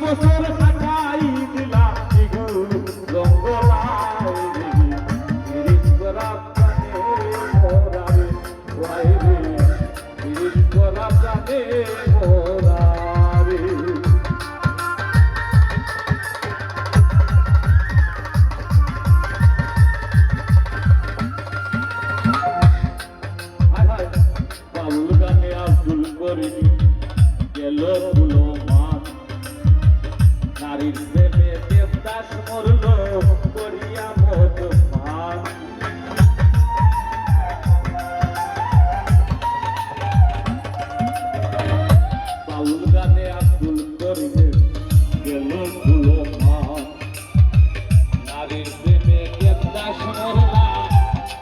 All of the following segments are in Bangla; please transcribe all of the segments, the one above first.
বছর কাটাই দিলাম ইগু লঙ্গলাই তিরিশ করা প্রাণে মোরারে ওয়াইরে তিরিশ করা প্রাণে মোরারে বাউল গানে আব্দুল করিম গেল ফুলো মান নারীর প্রেমে দেবদাস মরল করিয়া মত মান বাউল গানে আব্দুল করিম গেল ফুলো মান নারীর প্রেমে দেবদাস মরলা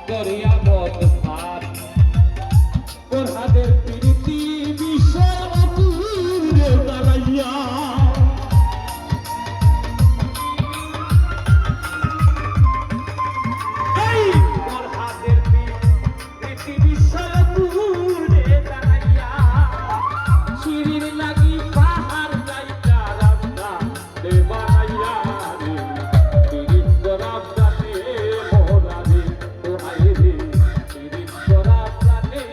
করিয়া মত মান ওরহাদের প্রীতি বিষয় অপুরে দাঁড়াইয়া ওরহাদের প্রীতি বিষয় অপুরে দাঁড়াইয়া শিরির লাগি পাহাড় যাইতা রাস্তা দেবাইয়া রে তিরিশ করা প্রাণে মোরা রে দোহাই রে তিরিশ করা প্রাণে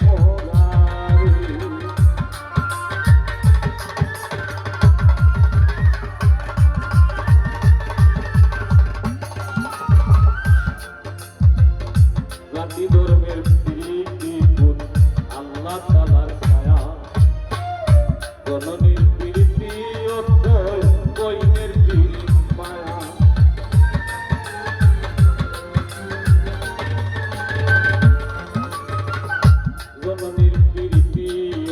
মোরা রে জাতি ধর্মের প্রীতি গুণ আল্লাহ তাআলার ছায়া জননীর প্রীতি অধ্যয় কইনের প্রীতি মায়া জননীর প্রীতি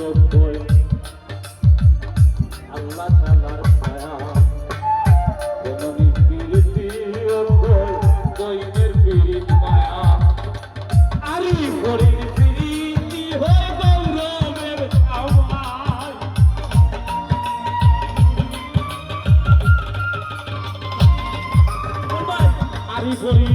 অধ্যয় আল্লাহ তাআলার ছায়া জননীর প্রীতি অধ্যয় কইনের প্রীতি মায়া আরি হরির প্রীতি হয় গৌরবের আওয়াজ আরি হরি